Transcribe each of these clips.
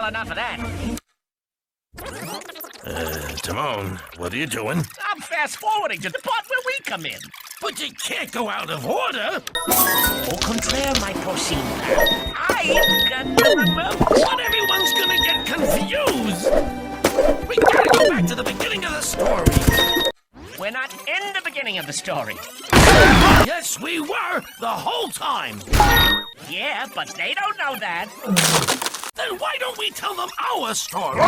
Well, enough of that. Timon, what are you doing? I'm fast-forwarding to the part where we come in. But you can't go out of order. Au contraire, my porcine pal. I've got the remote. But everyone's gonna get confused. We gotta go back to the beginning of the story. We're not in the beginning of the story. Yes, we were the whole time. Yeah, but they don't know that. Then why don't we tell them our story?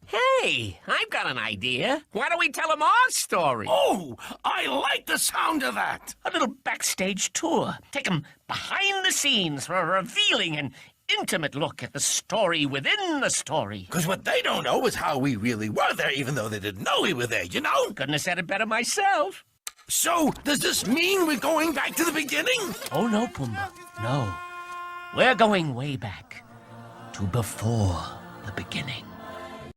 Hey, I've got an idea. Why don't we tell them our story? Oh, I like the sound of that. A little backstage tour. Take them behind the scenes for a revealing and intimate look at the story within the story. Because what they don't know is how we really were there, even though they didn't know we were there, you know? Couldn't have said it better myself. So, does this mean we're going back to the beginning? Oh, no, Pumbaa. No. We're going way back to before the beginning.